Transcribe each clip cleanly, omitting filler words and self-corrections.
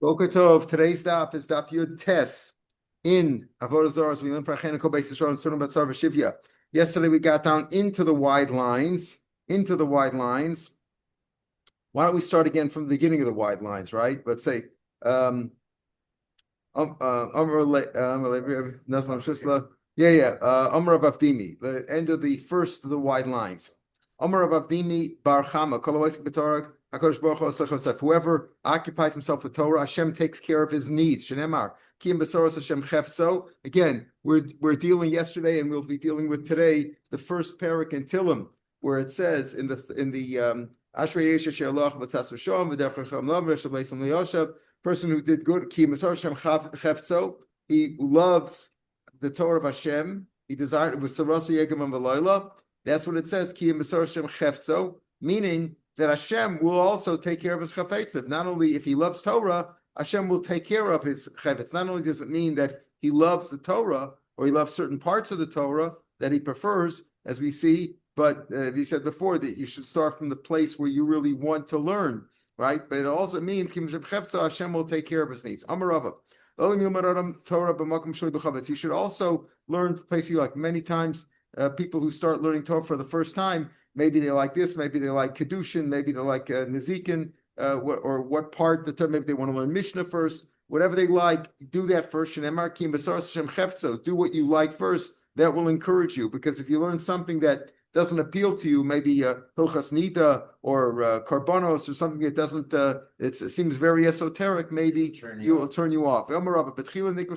Boker Tov. Today's daf is Daf Yud Tes in Avodah Zarah. We learned for Achenu Kol Beis Yisrael and Surim Batzar V'Shivya. Yesterday we got down into the wide lines. Why don't we start again from the beginning of the wide lines? Right? Let's say Amr Avdimi, the end of the first of the wide lines. Amr Avdimi Bar Chama Kol Ha'osek B'Torah. Whoever occupies himself with Torah, Hashem takes care of his needs. Shenemar, Kiyam Besoros Hashem Chefzo. Again, we're dealing yesterday, and we'll be dealing with today the first parak in Tilim, where it says in the Ashrei Yesha She'aloch B'Tzas V'Shom V'Derech Chacham Lav V'Shav Leisam Liyoshav. Person who did good, Kiyam Besoros Hashem Chefzo. He loves the Torah of Hashem. He desired it with Sarasu Yegam and V'Loila. That's what it says. Kiyam Besoros Hashem Chefzo, meaning that Hashem will also take care of his chafetz. Not only if he loves Torah, Hashem will take care of his chafetz. Not only does it mean that he loves the Torah, or he loves certain parts of the Torah that he prefers, as we see, but he said before that you should start from the place where you really want to learn, right? But it also means Hashem will take care of his needs. Amarava. You should also learn to place you like many times. People who start learning Torah for the first time, maybe they like this, maybe they like Kedushin, maybe they like Nezikin, what part the Torah, maybe they want to learn Mishnah first, whatever they like, do that first. Do what you like first. That will encourage you, because if you learn something that doesn't appeal to you, maybe Hilchas Nida or Karbonos or something that doesn't, it seems very esoteric, maybe will turn you off. Originally,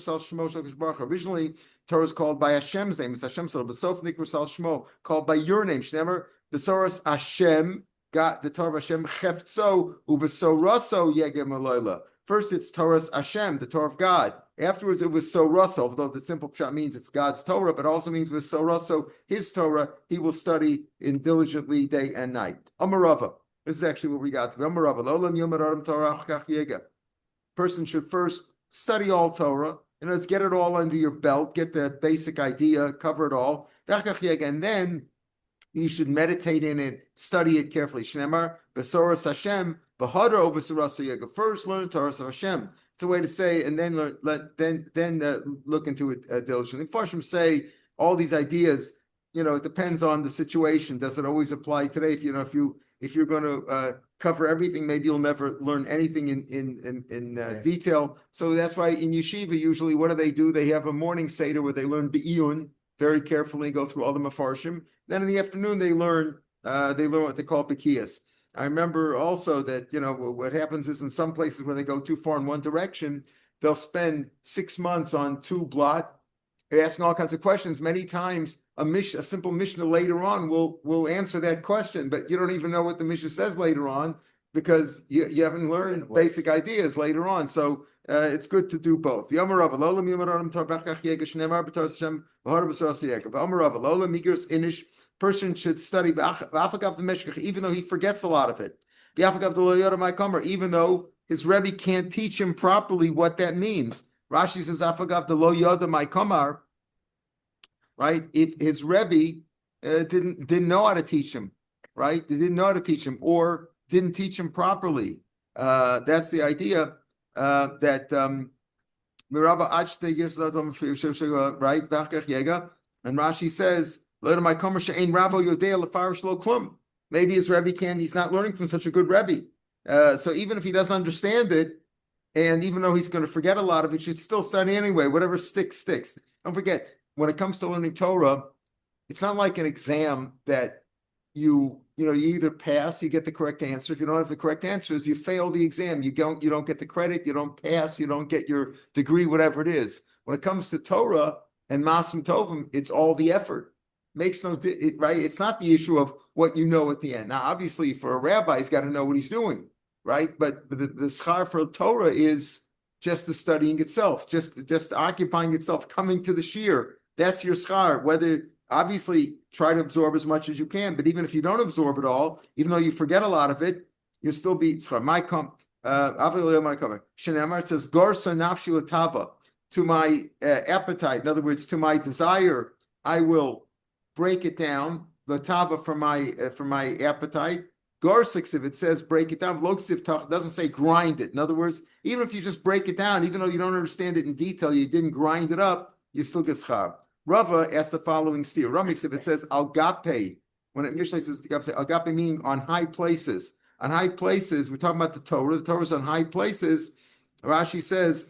Torah is called by Hashem's name. It's Hashem's Torah. B'sof Nikros Al Shmo, called by your name. Shnemer Besoros Hashem, got the Torah of Hashem Chefzo Uvesoroso Yegem Aloila. First, it's Torah's Hashem, the Torah of God. Afterwards, it was Soroso, although the simple pshat means it's God's Torah, but also means with Soroso, his Torah, he will study in diligently day and night. Amarava. This is actually what we got to. Amarava. Lolam Yom Torah Chach Yega. Person should first study all Torah. In other words, get it all under your belt, get the basic idea, cover it all. And then you should meditate in it, study it carefully. Shnemar, Besoros Hashem, Bahadro Besoros Yega. First learn Torah of Hashem. It's a way to say, and then look into it diligently. Farshim say all these ideas. It depends on the situation. Does it always apply today? If you're going to cover everything, maybe you'll never learn anything in detail. So that's why in yeshiva usually, what do? They have a morning seder where they learn be'iyun very carefully, go through all the mafarshim. Then in the afternoon they learn what they call bekiyas. I remember also that, what happens is in some places when they go too far in one direction, they'll spend 6 months on two blot, asking all kinds of questions. Many times a simple Mishnah later on will answer that question, but you don't even know what the Mishnah says later on because you haven't learned basic ideas later on. So it's good to do both. Person should study even though he forgets a lot of it. Even though his Rebbe can't teach him properly what that means. Rashi says, Afagav the lo yoda my kamar. Right? If his Rebbe didn't know how to teach him, right? They didn't know how to teach him or didn't teach him properly. That's the idea that Miraba Achta gives right? And Rashi says, maybe his Rebbe he's not learning from such a good Rebbe. So even if he doesn't understand it, and even though he's going to forget a lot of it, he should still study anyway. Whatever sticks. Don't forget, when it comes to learning Torah, it's not like an exam that you either pass, you get the correct answer. If you don't have the correct answers, you fail the exam. You don't get the credit, you don't pass, you don't get your degree, whatever it is. When it comes to Torah and Masim Tovim, it's all the effort. Makes no right. It's not the issue of what you know at the end. Now, obviously, for a rabbi, he's got to know what he's doing, right? But the schar for Torah is just the studying itself, just occupying itself, coming to the shiur. That's your schar. Whether obviously try to absorb as much as you can, but even if you don't absorb it all, even though you forget a lot of it, you'll still be schar. Shenemar, it says Gorsa nafshi latava, to my appetite. In other words, to my desire, I will break it down, the tava for my appetite. Garsiksiv, it says break it down. Vloksiv tach doesn't say grind it. In other words, even if you just break it down, even though you don't understand it in detail, you didn't grind it up, you still get schar. Rava asked the following steer. Ramiksiv, it says algape. When it Mishnah says algape, meaning on high places. On high places, we're talking about the Torah. The Torah's on high places. Rashi says,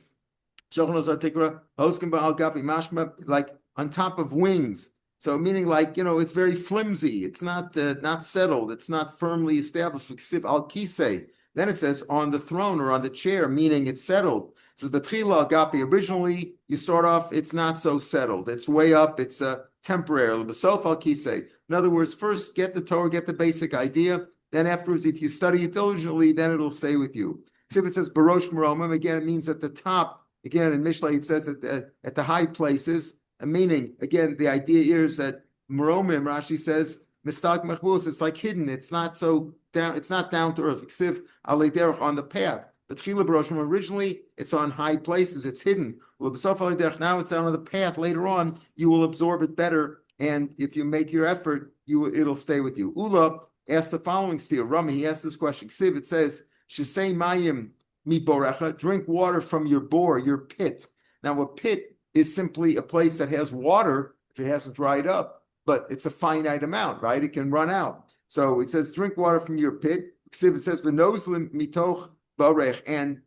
like on top of wings. So meaning like, it's very flimsy. It's not settled. It's not firmly established. Then it says on the throne or on the chair, meaning it's settled. So betchila agape, originally you start off, it's not so settled. It's way up. It's temporary. B'sof al kisei. In other words, first get the Torah, get the basic idea. Then afterwards, if you study it diligently, then it'll stay with you. See if it says barosh maromim, again, it means at the top. Again, in Mishlei, it says that at the high places, meaning, again, the idea here is that maromim, Rashi says, mistag machbus, it's like hidden. It's not so down. It's not down to earth. Ksiv alei derech, on the path. But chila barosh maromim, originally, it's on high places. It's hidden. Now it's down on the path. Later on, you will absorb it better. And if you make your effort, it'll stay with you. Ula asked the following steer. Rami, he asked this question. Ksiv, it says, Shisei mayim mi borecha, drink water from your bore, your pit. Now, a pit is simply a place that has water if it hasn't dried up, but it's a finite amount, right? It can run out. So it says, drink water from your pit. Ksiv, it says, v'nozlim mitoch borech, and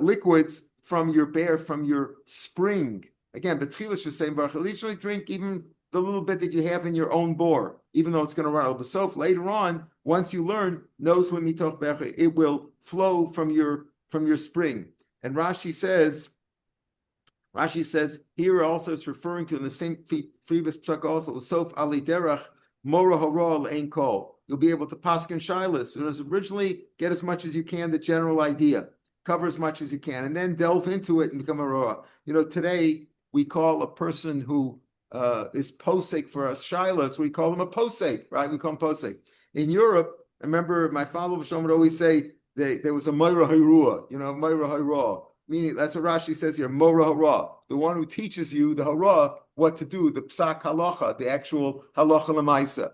liquids from your bear, from your spring. Again, betchila Shisei baruch, literally drink even the little bit that you have in your own bore, even though it's going to run out. But so later on, once you learn, it will flow from your spring. And Rashi says here also it's referring to in the same previous psak also, Sof ali derach mora hara ein kol. You'll be able to paskin shilas. Originally, get as much as you can, the general idea, cover as much as you can, and then delve into it and become a roa. Today we call a person who is posek for us shilas, we call him a posek, right? We call him posek. In Europe, I remember my father would always say there was a moira harua, moira hara, meaning that's what Rashi says here, mora hara, the one who teaches you the hara, what to do, the psak halacha, the actual halacha lemaisa.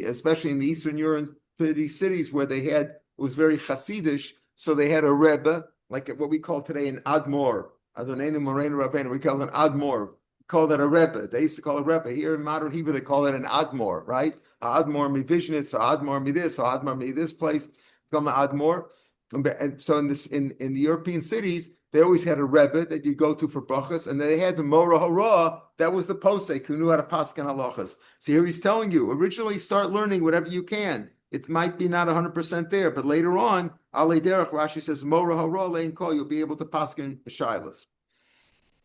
Especially in the Eastern European cities where it was very Hasidish, so they had a rebbe, like what we call today an admor, Adonenu Moreinu Rabbeinu, we call it an admor. Call that a rebbe. They used to call it rebbe. Here in modern Hebrew, they call it an admor, right? Admor mi Vishnitz, or admor mi this, or admor mi this place. Call it admor. And so in the European cities, they always had a rebbe that you go to for brachas, and they had the mora hara. That was the posek who knew how to paskin halachas. So here he's telling you, originally start learning whatever you can. It might be not 100% there, but later on, alei derech, Rashi says mora hara lein kol, you'll be able to paskin shilas.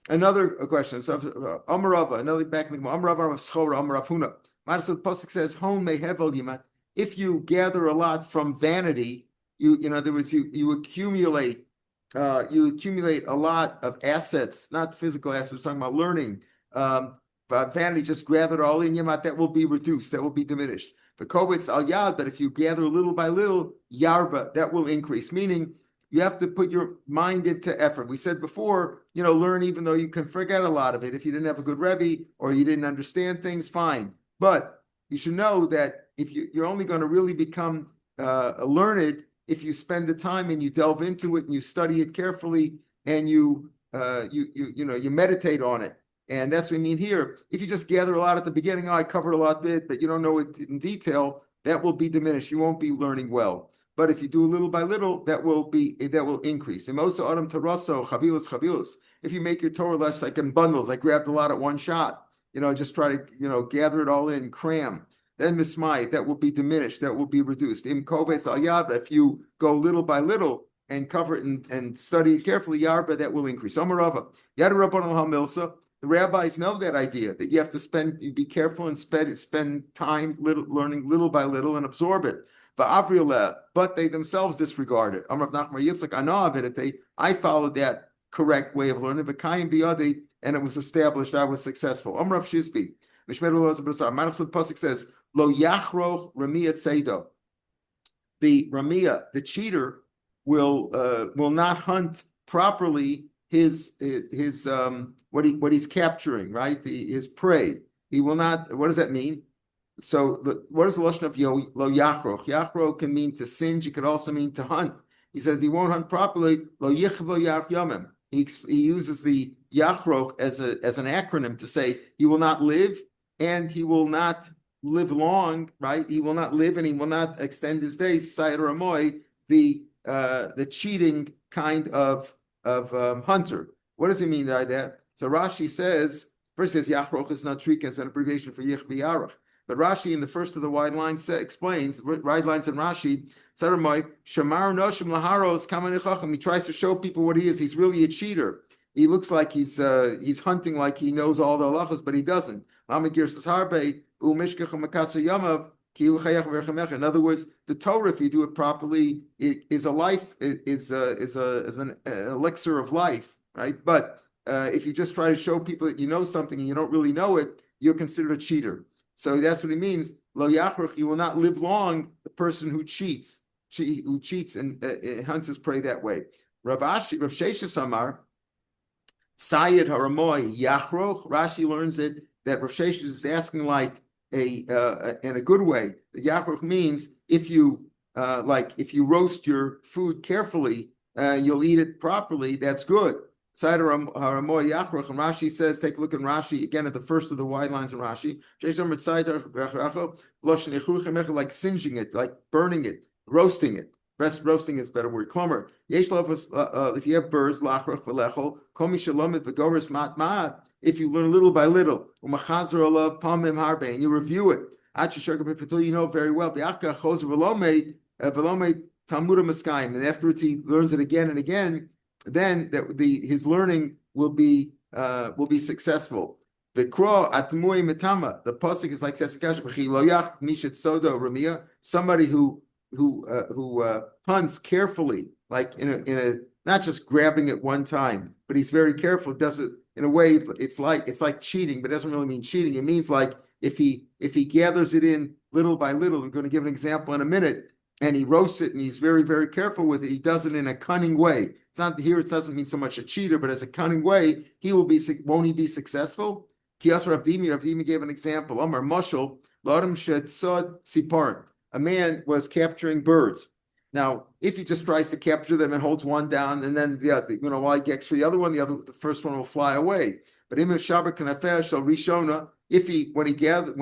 Another question. So Amarava, another back in the Amarava Schora, Amaravhuna. The pasuk says, "Home may hevel yimat." If you gather a lot from vanity, in other words, you accumulate a lot of assets, not physical assets. We're talking about learning. But vanity, just gather it all in yimat. That will be reduced. That will be diminished. The kovitz al yad, but if you gather little by little, yarba, that will increase. Meaning, you have to put your mind into effort. We said before, learn even though you can forget a lot of it. If you didn't have a good Rebbe or you didn't understand things, fine. But you should know that if you're only going to really become learned if you spend the time and you delve into it and you study it carefully and you meditate on it. And that's what we mean here. If you just gather a lot at the beginning, I covered a lot of it, but you don't know it in detail, that will be diminished. You won't be learning well. But if you do little by little, that will increase. And also Adam Taraso, Chavilas. If you make your Torah less like in bundles, I grabbed a lot at one shot, just try to gather it all in, cram. Then Mismai, that will be diminished, that will be reduced. Im Kovetz al Yabda, if you go little by little and cover it and study it carefully, Yarba, that will increase. Amarava, Yad Rabban al Hamilsa. The rabbis know that idea, that you have to be careful and spend time learning little by little and absorb it. But they themselves disregard it. I followed that correct way of learning, and it was established. I was successful. The pasuk says, "Lo yachroch ramiyat seido." The ramiyah, the cheater, will not hunt properly his what he's capturing, right? His prey. He will not. What does that mean? what is the lashon of lo yachroch? Yachroch can mean to singe. It could also mean to hunt. He says he won't hunt properly. Lo yichv lo yach yomim. He uses the yachroch as an acronym to say he will not live and he will not live long. Right? He will not live and he will not extend his days. Sayed Ramoy, the cheating kind of hunter. What does he mean by that? So Rashi says, first says Yachroch is not treated as an abbreviation for Yich B'Yarach. But Rashi in the first of the wide lines explains, wide lines in Rashi, Shamar Noshim Laharos Kamanichachim. He tries to show people what he is. He's really a cheater. He looks like he's hunting like he knows all the halachos, but he doesn't. In other words, the Torah, if you do it properly, is an elixir of life, right? But if you just try to show people that you know something and you don't really know it, you're considered a cheater. So that's what he means. Lo yachroch, you will not live long. The person who cheats and hunts his prey that way. Rav Sheshes Amar, Sayed Haramoy Yachroch. Rashi learns it that Rav Sheshes is asking like in a good way. The Yachroch means if you roast your food carefully, you'll eat it properly. That's good. Sayed Haramoy Yachroch, and Rashi says, take a look in Rashi again at the first of the wide lines in Rashi. Like singeing it, like burning it, roasting it. Roasting is a better word. Klomer. If you have birds, lachroch v'lechol, komi shalomit v'goris mat ma'at. If you learn little by little, u'machazer olav pamim harbe, and you review it, until you know very well. V'achka chozer v'lomed talmuda maskayim, and afterwards he learns it again and again. Then his learning will be successful. The kro atmui metama. The pasuk is like somebody who hunts carefully, like in a not just grabbing it one time, but he's very careful. Does it in a way. It's like cheating, but it doesn't really mean cheating. It means like if he gathers it in little by little. We're going to give an example in a minute. And he roasts it, and he's very, very careful with it. He does it in a cunning way. It's not here. It doesn't mean so much a cheater, but as a cunning way, won't he be successful? Rav Dimi gave an example. Amar Mashal, L'adam shetzad tzipar. A man was capturing birds. Now, if he just tries to capture them and holds one down, and then while he gets for the other one, the first one will fly away. But when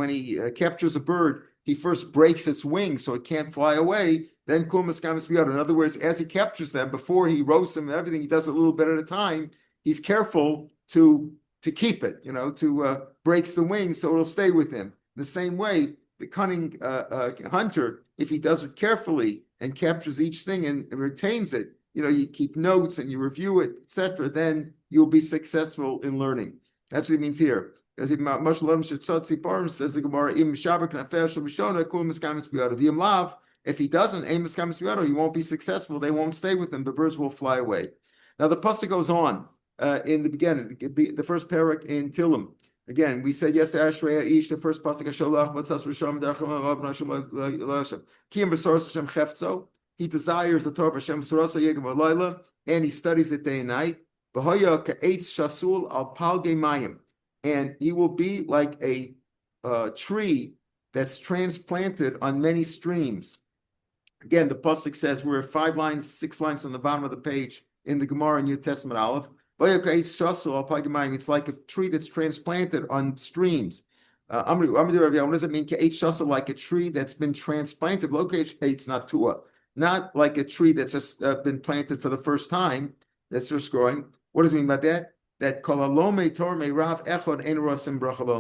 he captures a bird, he first breaks its wings so it can't fly away. Then in other words, as he captures them, before he roasts them and everything, he does it a little bit at a time. He's careful to keep it, to breaks the wings so it'll stay with him. The same way, the cunning hunter, if he does it carefully and captures each thing and retains it, you keep notes and you review it, etc., then you'll be successful in learning. That's what it means here. Says the Gemara, if he doesn't, he won't be successful. They won't stay with him. The birds will fly away. Now the pasuk goes on in the beginning, the first parak in Tilim. Again, we said yesterday, Ashreya Ish, the first pasuk Hasholach, Matzas Risham Darcham Kim B'Soros Hashem Chefzo. He desires the Torah of Hashem Sorasa Yegam Alayla, and he studies it day and night. B'Hoya Ka'etz Shasul Al Palgei Mayim. And he will be like a tree that's transplanted on many streams. Again, the pasuk says we're 6 lines on the bottom of the page in the Gemara in New Testament Aleph. It's like a tree that's transplanted on streams. What does it mean? Like a tree that's been transplanted. It's not tua, not like a tree that's just been planted for the first time. That's just growing. What does it mean by that? That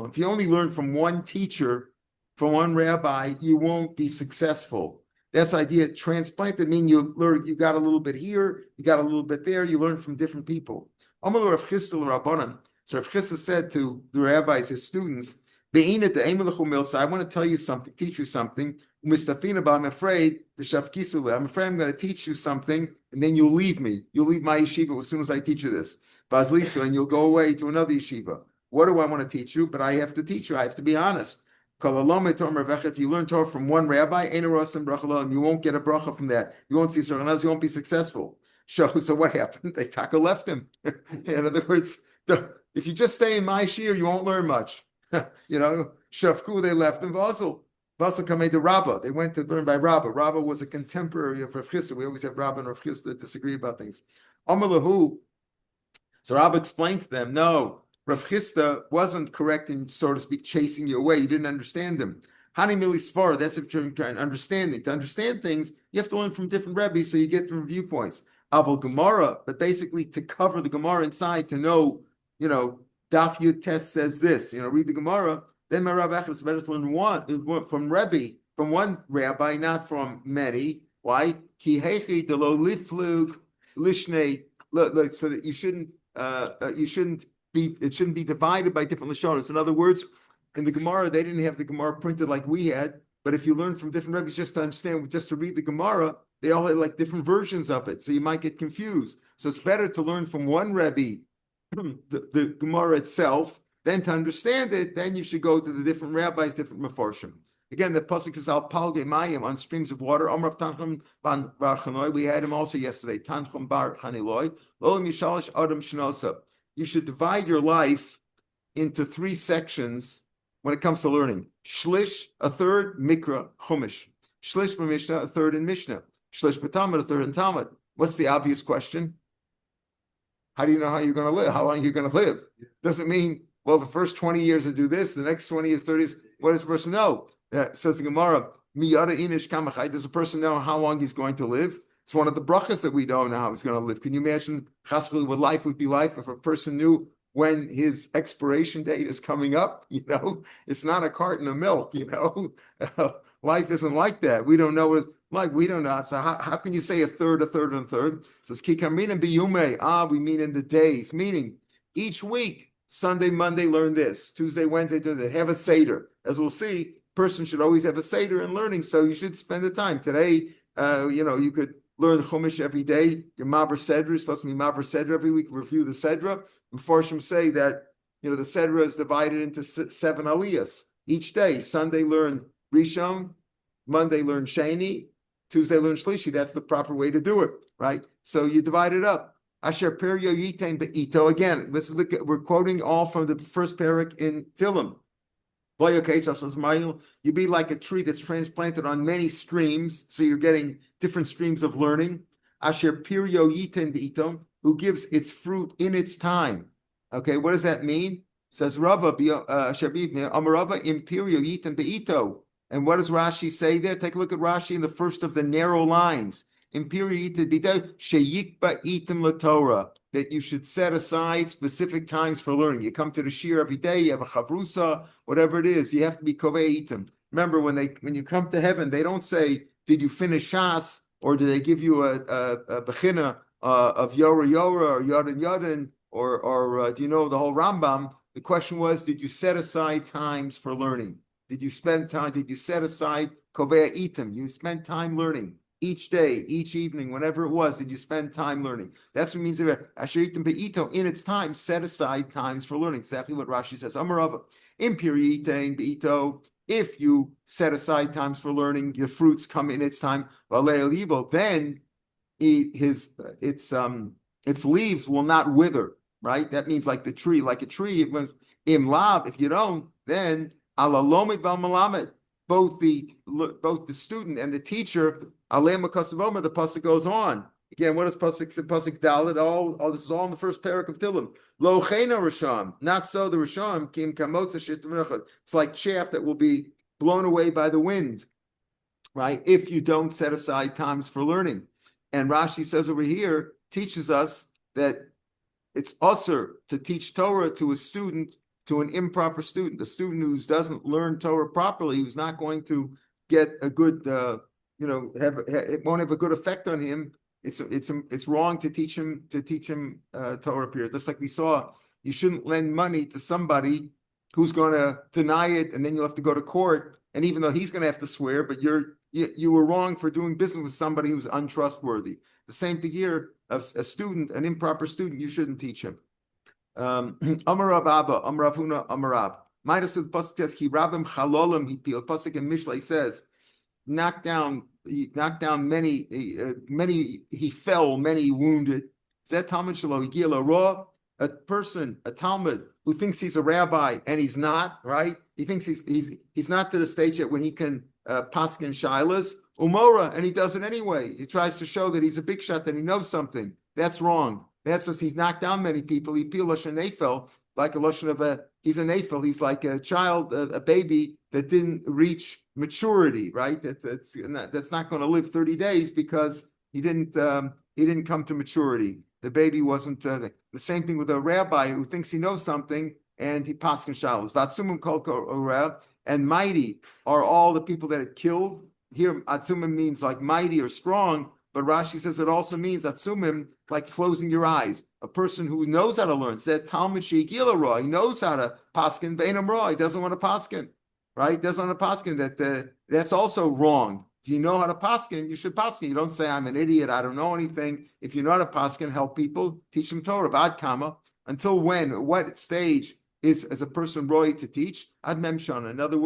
if you only learn from one teacher, from one rabbi, you won't be successful. That's the idea. Transplanted mean you got a little bit here, you got a little bit there, you learn from different people. So Rav Chisda said to the rabbis, his students, I want to tell you something, teach you something. I'm afraid I'm going to teach you something, and then you'll leave me. You'll leave my yeshiva as soon as I teach you this. And you'll go away to another yeshiva. What do I want to teach you? But I have to teach you. I have to be honest. If you learn Torah from one rabbi, you won't get a bracha from that. You won't see Sarganaz, you won't be successful. So what happened? They taka left him. In other words, if you just stay in my shiur, you won't learn much. Shafku, they left him. Vazel. Rabba. They went to learn by Rabba. Rabba was a contemporary of Rav Chisda. We always have Rabba and Rav Chisda disagree about things. Amalahu. So Rabba explained to them, no, Rav Chisda wasn't correct in, so to speak, chasing you away. You didn't understand him. Hani milisvar, that's if you're trying to understand it. To understand things, you have to learn from different rabbis, so you get different viewpoints. Aval Gemara, but basically to cover the Gemara inside, to know, Daf Yud Test says this, read the Gemara. Then my Rav Echad is better to learn one from Rebbe, from one rabbi, not from many. Why? Ki hechi de lo liflug lishnei, so that you shouldn't be, it shouldn't be divided by different lashonos. In other words, in the Gemara, they didn't have the Gemara printed like we had, but if you learn from different rabbis just to understand, just to read the Gemara, they all had like different versions of it, so you might get confused. So it's better to learn from one Rebbe, the Gemara itself, then to understand it, then you should go to the different rabbis, different mefarshim. Again, the pasuk is al palge mayim, on streams of water. Amrav Tanchum bar Chanoi. We had him also yesterday. Tanchum bar Chaniloi. Lo mishalish adam shnosa. You should divide your life into 3 sections when it comes to learning. Shlish, a third, Mikra, Chumash. Shlish b'Mishnah, a third in Mishnah. Shlish b'Talmud, a third in Talmud. What's the obvious question? How do you know how you're going to live? How long you're going to live? Doesn't mean, well, the first 20 years I do this, the next 20 years, 30 years. What does the person know? Says the Gemara, Miyada inish kamachai. Does a person know how long he's going to live? It's one of the brachas that we don't know how he's going to live. Can you imagine chasvili what life would be like if a person knew when his expiration date is coming up? It's not a carton of milk. Life isn't like that. We don't know what it's like. We don't know. So how can you say a third, and a third? It says kikamina biyume. We mean in the days, meaning each week, Sunday, Monday, learn this. Tuesday, Wednesday, do that. Have a seder. As we'll see, person should always have a seder in learning. So you should spend the time. Today, you could learn Chumash every day. Your Maver Sedra is supposed to be Maver Sedra every week. Review the Sedra. Mefarshim say that the Sedra is divided into 7 aliyahs each day. Sunday learn Rishon, Monday learn Sheni, Tuesday learn Shlishi. That's the proper way to do it, right? So you divide it up. Asher perio yitain be'ito. Again, we're quoting all from the first parak in Tilim. You be like a tree that's transplanted on many streams, so you're getting different streams of learning. Asher pirio yitin be'itom, who gives its fruit in its time. Okay, what does that mean? Says Rava, Amarava imperio yitin be'ito. And what does Rashi say there? Take a look at Rashi in the first of the narrow lines. Imperio yitin be'ito, sheyikba itim laTorah. That you should set aside specific times for learning. You come to the Shiur every day, you have a chavrusa, whatever it is, you have to be kovei itim. Remember, when you come to heaven, they don't say, did you finish Shas, or did they give you a bechina of Yora or Yodin, or do you know the whole Rambam? The question was, did you set aside times for learning? Did you spend time, did you set aside kovei itim? You spent time learning. Each day, each evening, whenever it was, did you spend time learning? That's what it means. Asheritim be'ito, in its time, set aside times for learning. Exactly what Rashi says. Amarava, impuritain be'ito. If you set aside times for learning, your fruits come in its time. Then its leaves will not wither. Right? That means like a tree. Im lab. If you don't, then alalomit val malamet. Both the student and the teacher, Alem Makasavoma, the pasuk goes on. Again, what does pasuk say? Pasuk Dalet, all this is all in the first parak of Tilim. Lo chena Risham, not so the Risham, kim kamotza shit. It's like chaff that will be blown away by the wind, right? If you don't set aside times for learning. And Rashi says over here, teaches us that it's usher to teach Torah to a student, to an improper student, the student who doesn't learn Torah properly, who's not going to get a good, it won't have a good effect on him. It's wrong to teach him Torah. Period. Just like we saw, you shouldn't lend money to somebody who's going to deny it, and then you'll have to go to court. And even though he's going to have to swear, but you were wrong for doing business with somebody who's untrustworthy. The same thing here, a student, an improper student, you shouldn't teach him. Amarab Abba, Amarab Huna, Amarab. Midas of the pasuk says, "Ki rabim chalolim hipil." Pasuk in Mishlei says, he knocked down many. He fell, many wounded. Zet Talmud shelo higila ra. A person, a Talmud who thinks he's a rabbi and he's not, right? He thinks he's not to the stage yet when he can paskin shilas, umora, and he does it anyway. He tries to show that he's a big shot, that he knows something. That's wrong. That's what he's knocked down many people. He peel lashon nefel, like a lashon of he's a nefel. He's like a child, a baby that didn't reach maturity, right? That's not going to live 30 days because he didn't come to maturity. The baby wasn't the same thing with a rabbi who thinks he knows something and he paskin shalos. Vatsumim kol korah, and mighty are all the people that it killed. Here, atzumim means like mighty or strong, but Rashi says it also means atzumim, like closing your eyes. A person who knows how to learn, said Talmud sheigila ra, he knows how to paskin beinam ra, he doesn't want to paskin, right? Doesn't want to paskin. That's also wrong. If you know how to paskin, you should paskin. You don't say, I'm an idiot, I don't know anything. If you know how to paskin, help people, teach them Torah. Ad kama, until when? What stage is as a person roy to teach? Ad memshan, in other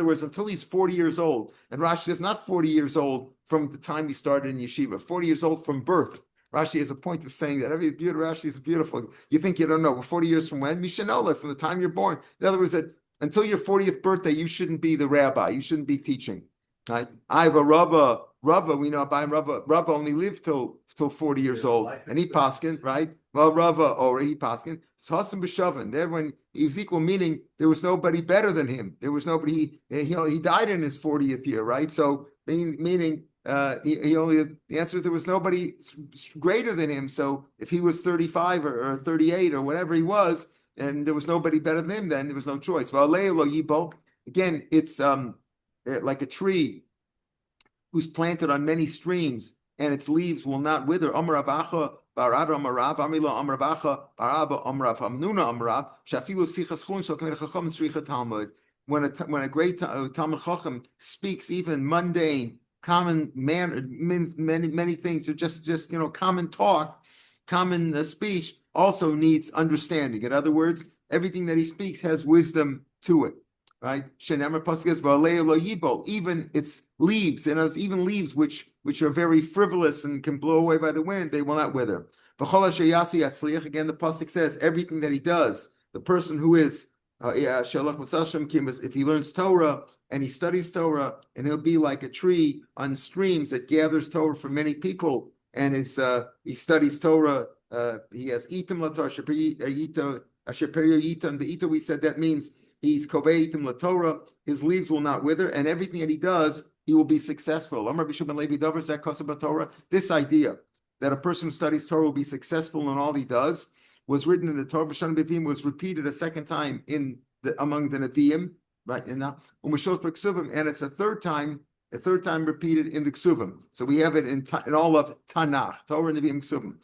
words, until he's 40 years old. And Rashi is not 40 years old from the time he started in yeshiva, 40 years old from birth. Rashi has a point of saying that every beautiful Rashi is beautiful. You think you don't know, 40 years from when? Mishanola, from the time you're born. In other words, that until your 40th birthday, you shouldn't be the rabbi. You shouldn't be teaching. Right? I have a Rava, we know about Rava only lived till 40 years old, and he paskin, right? Well, Rava, or he paskin. It's Hasan b'shavan. There, when he was equal, meaning there was nobody better than him. There was nobody. He died in his 40th year, right? So meaning the answer is there was nobody greater than him. So if he was 35 or 38 or whatever he was, and there was nobody better than him, then there was no choice. Again, it's like a tree who's planted on many streams, and its leaves will not wither. Amar Abacha, Barad Amar Rav, Amila Amar Abacha, Baraba Amar Rav, Hamnuna Amar Rav, Shafilu Sichas Chun Shal Chacham Sricha Talmud. When a great Talmud Chacham speaks even mundane, common many things, or just common talk, common speech, also needs understanding. In other words, everything that he speaks has wisdom to it. Right? Even its leaves, and even leaves which are very frivolous and can blow away by the wind, they will not wither. Again, the pasuk says everything that he does, the person who is if he learns Torah and he studies Torah, and he'll be like a tree on streams that gathers Torah from many people, and he studies Torah. He has itim latar Shapiro yitam. The ito, we said that means he's koveitim laTorah. His leaves will not wither, and everything that he does, he will be successful. This idea that a person who studies Torah will be successful in all he does was written in the Torah. Was repeated a second time among the Nevi'im, right? And it's a third time repeated in the Ksuvim. So we have it in all of Tanakh, Torah, Nevi'im, Ksuvim.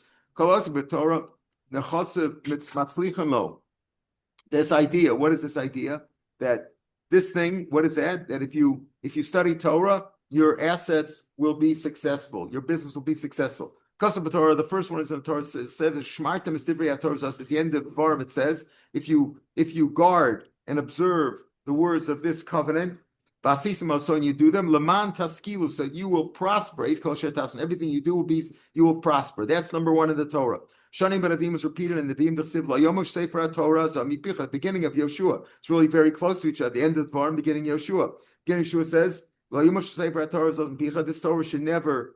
This idea, what is this idea? That this thing, what is that? That if you study Torah, your assets will be successful. Your business will be successful. Kasab Torah, the first one is in the Torah, it says Shmartem Estivri Torah. At the end of Varim, it says, if you guard and observe the words of this covenant, so you do them, Laman Taskilu, so you will prosper. Everything you do you will prosper. That's number one in the Torah. Shanim Benavim is repeated in the Vim B'Siv, Yomush Sefer Torah, Zamipicha, at the beginning of Yoshua. It's really very close to each other. The end of the Varim, beginning of Yoshua. Beginning Yoshua says, Yomush Sefer Torah, Zamipicha, this Torah should never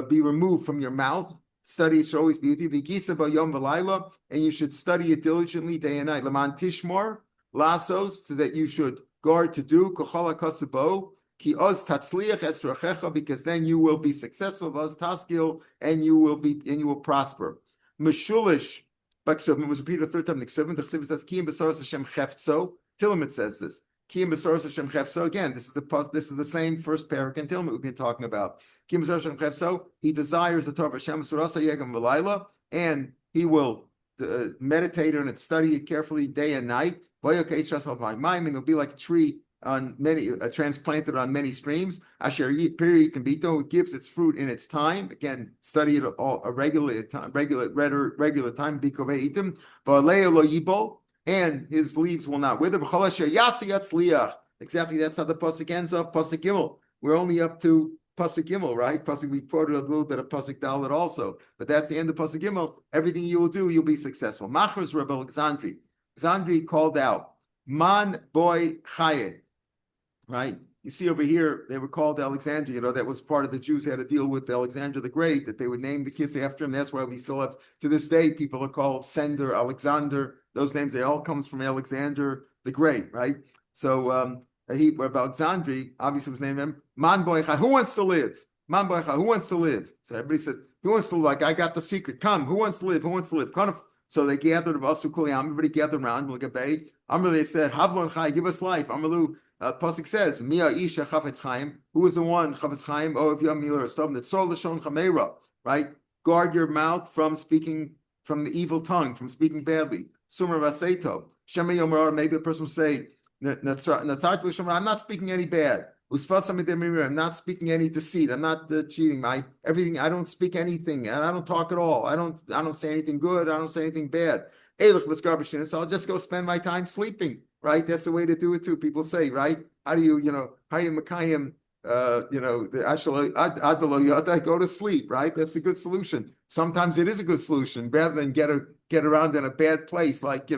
be removed from your mouth. Study it should always be with you. V'gisa b'yom v'layla, and you should study it diligently day and night. Laman Tishmor, Lasos, so that you should guard to do kochala kasabo ki oz tatzliach etzrachecha, because then you will be successful. Oz taskil, and you will prosper. Meshulish, Baksuvim was repeated a third time. The Ksuvim says Kiyim Besaros Hashem Cheftso. Tilamet says this. Kiyim Besaros Hashem Cheftso. Again, this is the same first parak in Tilamet we've been talking about. Kiyim Besaros Hashem Cheftso. He desires the Torah of Hashem Surasa Yegam V'Layla, and he will meditate on it, study it carefully day and night. And it'll be like a tree on many transplanted on many streams. Asher Yipiri Kambito gives its fruit in its time. Again, study it all a regular time. Bikoveitim Lo Yibo, and his leaves will not wither. Exactly, that's how the pasuk ends up. Pasuk Gimel. We're only up to Pasuk Gimel, right? Pasuk, we quoted a little bit of Pasuk Dalet also, but that's the end of Pasuk Gimel. Everything you will do, you'll be successful. Machras Rebbe Alexandri. Alexandria called out, Man boy Chaye, right? You see over here, they were called Alexandria. That was part of the Jews who had to deal with Alexander the Great, that they would name the kids after him. That's why we still have, to this day, people are called Sender, Alexander. Those names, they all comes from Alexander the Great, right? So about Alexandria, obviously was named him Man boy Chaye. Who wants to live? Man boy Chaye, who wants to live? So everybody said, who wants to live? Like, I got the secret. Come, who wants to live? Who wants to live? Kind of. So they gathered of us, everybody gathered around. Look at Bay. Amr, they said, Havlon Chai, give us life. Amrlu, Pasuk says, Mia Isha Chavetz Chaim. Who is the one? Chavetz Chaim. Oh, if you have Miller or something. That's Sol Lashon Chameira, right? Guard your mouth from speaking, from the evil tongue, from speaking badly. Sumer Vaseto. Shema Yomar, maybe a person will say, I'm not speaking any bad. I'm not speaking any deceit. I'm not cheating. Everything. I don't speak anything, and I don't talk at all. I don't say anything good. I don't say anything bad. So I'll just go spend my time sleeping. Right? That's the way to do it too. People say, right? How do you Makayim? I go to sleep. Right? That's a good solution. Sometimes it is a good solution, rather than get around in a bad place like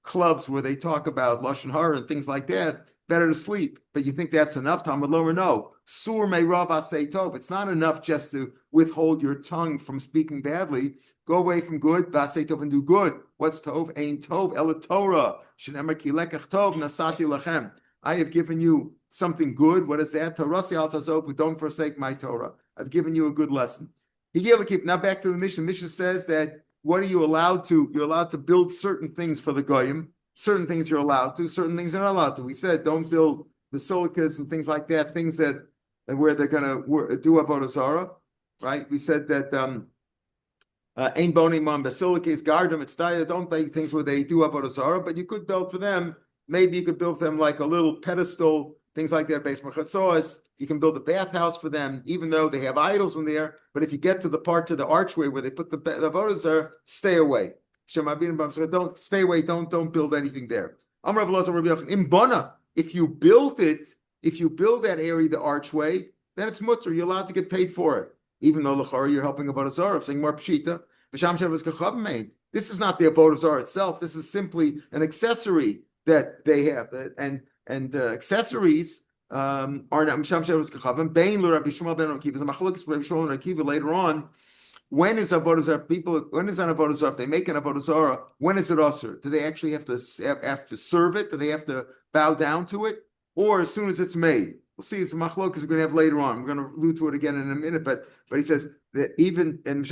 clubs where they talk about lashon hara and things like that. Better to sleep, but you think that's enough? Talmud lower, no. Sur may rav asay tov. It's not enough just to withhold your tongue from speaking badly. Go away from good, vasay tov, and do good. What's tov? Ain tov ela Torah. Shenemar ki lekach tov nasati lachem. I have given you something good. What is that? Torasi al tazov. Don't forsake my Torah. I've given you a good lesson. Now back to the mission. Mission says that what are you allowed to? You're allowed to build certain things for the goyim. Certain things you're allowed to, certain things you're not allowed to. We said don't build basilicas and things like that, things that where they're going to do avodah zarah, right? We said that ain bonim on basilicas, garden, it's don't make things where they do avodah zarah, but you could build for them. Maybe you could build them like a little pedestal, things like that. Based on you can build a bathhouse for them, even though they have idols in there. But if you get to the part to the archway where they put the avodah zarah, stay away. Don't stay away. Don't build anything there. If you build it, if you build that area, the archway, then it's mutter. You're allowed to get paid for it, even though l'chara you're helping avodah zarah. Saying more pshita. This is not the avodah zarah itself. This is simply an accessory that they have, and accessories are not misham shavas kachavim. Bein l'Rabbi Shmuel ben Akiva. The machlokes Rabbi Shmuel ben Akiva later on. When is avodah zarah? When is an avodah zarah? If they make an avodah zarah, when is it usher? Do they actually have to serve it? Do they have to bow down to it, or as soon as it's made? We'll see. It's a machlokes we're going to have later on. We're going to allude to it again in a minute. But he says that even in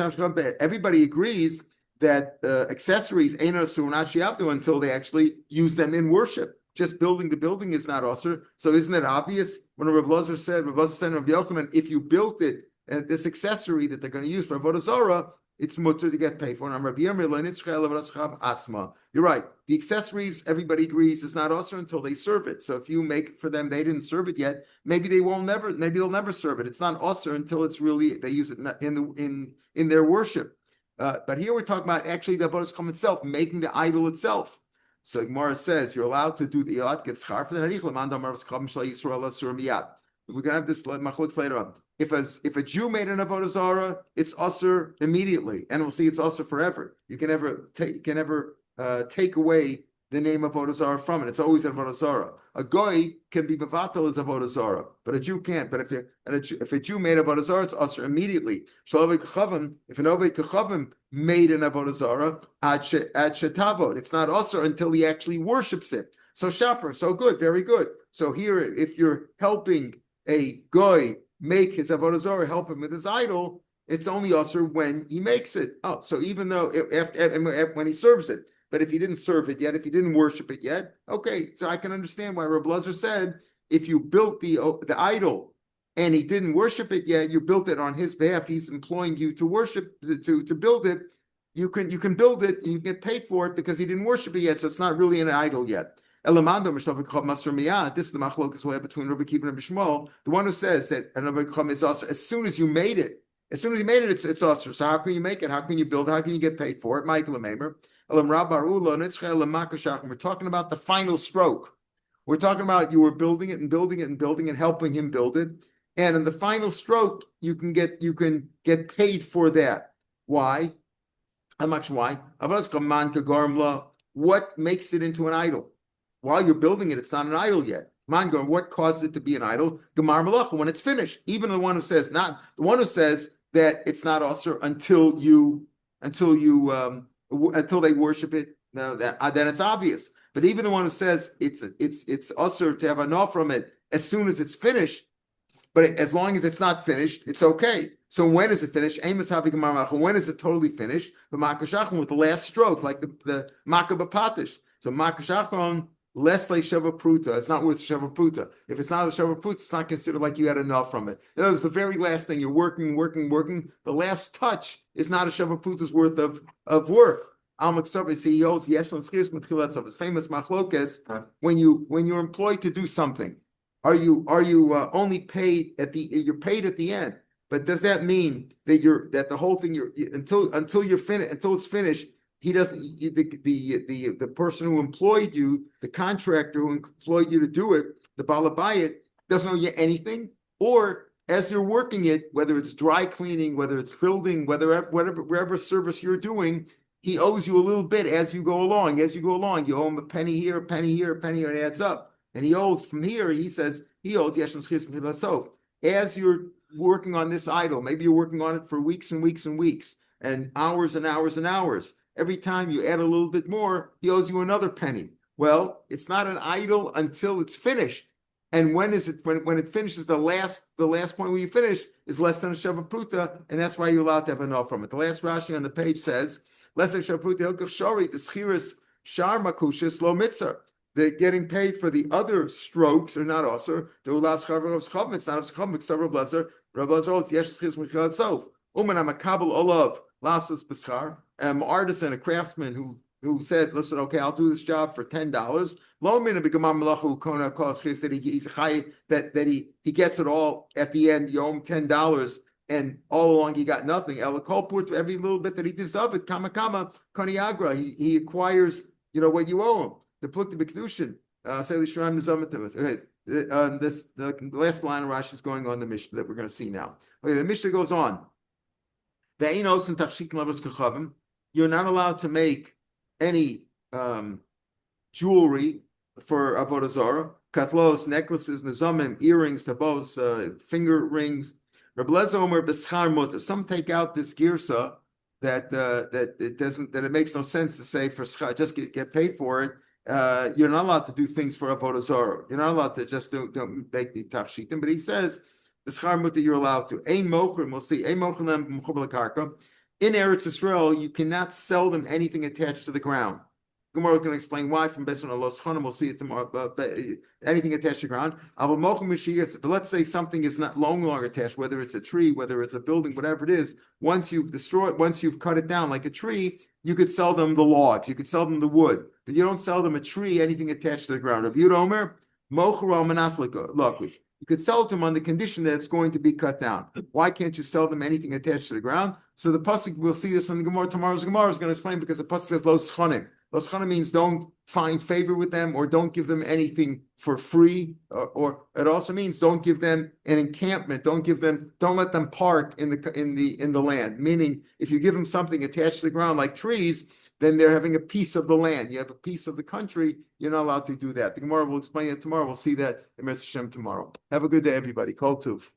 everybody agrees that accessories ain't asur not shiavdu until they actually use them in worship. Just building the building is not usher. So isn't it obvious when Rav Lazar said, Rav Yochanan, if you built it. And this accessory that they're going to use for avodah zarah, it's mutter to get paid for. You're right. The accessories, everybody agrees, is not usher until they serve it. So if you make it for them, they didn't serve it yet. Maybe they'll never serve it. It's not usher until it's really they use it in their worship. But here we're talking about actually the avodah zarah itself, making the idol itself. So Gemara says you're allowed to get schar for the. We're going to have this machlokes later on. If a Jew made an avodah zarah, it's usher immediately, and we'll see it's usher forever. You can never take away the name of avodah zarah from it. It's always an avodah zarah. A goy can be bevatel as avodah zarah, but a Jew can't. But if a Jew made avodah zarah, it's usher immediately. If an oved kachavim made an avodah zarah, ad shetavod, it's not usher until he actually worships it. So shaper, so good, very good. So here, if you're helping a goy make his avodah zarah, help him with his idol, it's only usher when he makes it. Oh, so even though when he serves it, but if he didn't serve it yet, if he didn't worship it yet, okay. So I can understand why Rav Lazar said if you built the idol and he didn't worship it yet, you built it on his behalf. He's employing you to worship to build it. You can build it. You get paid for it because he didn't worship it yet. So it's not really an idol yet. This is the machlokes we have between Rabbi Akiva and Rabbi Shmuel. The one who says that an avodah zarah is usher as soon as you made it. As soon as you made it, it's usher. So how can you make it? How can you build it? How can you get paid for it? Michael Maimer. We're talking about the final stroke. We're talking about you were building it and building it and building and helping him build it. And in the final stroke, you can get paid for that. Why? How much? Why? what makes it into an idol? While you're building it, it's not an idol yet. Mangar, what causes it to be an idol? Gemar Malacha, when it's finished. Even the one who says that it's not usher until they worship it. No, then it's obvious. But even the one who says it's usher to have enough from it as soon as it's finished, but as long as it's not finished, it's okay. So when is it finished? When is it totally finished? The makashachon with the last stroke, like the makabapatish. So makashachon less like sheva pruta. It's not worth sheva pruta. If it's not a sheva pruta, it's not considered like you had enough from it. In other words, the very last thing you're working. The last touch is not a sheva pruta's worth of work. He holds it's famous machlokes. When you're employed to do something, are you only paid you're paid at the end? But does that mean that the whole thing until you're finished, until it's finished, he doesn't, the person who employed you, the contractor who employed you to do it, the balabayit, doesn't owe you anything? Or as you're working it, whether it's dry cleaning, whether it's building, wherever service you're doing, he owes you a little bit as you go along. You owe him a penny here, a penny here, a penny here, it adds up. And he owes from here, he says, he owes as you're working on this idol, maybe you're working on it for weeks and weeks and weeks, and hours and hours and hours. Every time you add a little bit more, he owes you another penny. Well, it's not an idol until it's finished. And when is it? When it finishes, the last point where you finish is less than a sheva pruta, and that's why you're allowed to have enough from it. The last Rashi on the page says, less than a sheva pruta hilkach shori, the schiras shar makushis lo mitzar. They're getting paid for the other strokes, or not also. It's not of schacham, it's several blazer. Rabbi Lazar, yes, it's michal sof. Uman amakabel olav lasas b'schar. An artisan, a craftsman who said, listen, okay, I'll do this job for $10. Lo mina b'gamar malachu kona kos that he gets it all at the end. You owe him $10, and all along he got nothing. Elakol put every little bit that he does of it. Kama koniagra. He acquires, what you owe him. The plukta b'kedushin. The last line of Rashi is going on the Mishnah that we're going to see now. Okay, the Mishnah goes on. You're not allowed to make any jewelry for avodah zarah, katlos, necklaces, nizamim, earrings, tabos, finger rings. Reb Lezer Omer b'schar mutter. Some take out this girsa that it makes no sense to say for schar, just get paid for it. You're not allowed to do things for avodah zarah. You're not allowed to just don't make the tachshitim. But he says the schar mutter you're allowed to. Ein mocher, we'll see. Ein mocher lem mechubel karka. In Eretz Yisrael, you cannot sell them anything attached to the ground. Gemara is going to explain why from Beson Alos Chanim. We'll see it tomorrow. Anything attached to the ground. But let's say something is not longer attached, whether it's a tree, whether it's a building, whatever it is. Once you've cut it down like a tree, you could sell them the logs, you could sell them the wood, but you don't sell them a tree, anything attached to the ground. Rabbi Yehuda Omer, mochel manas lakus. You could sell it to them on the condition that it's going to be cut down. Why can't you sell them anything attached to the ground? So the pasuk, we'll see this in the Gemara. Tomorrow's Gemara is going to explain, because the pasuk says lo schanim. Lo schanim means don't find favor with them, or don't give them anything for free, or it also means don't give them an encampment. Don't let them park in the land. Meaning, if you give them something attached to the ground like trees, then they're having a piece of the land. You have a piece of the country. You're not allowed to do that. The Gemara will explain it tomorrow. We'll see that in Mitzvah Shem tomorrow. Have a good day, everybody. Kol Tuv.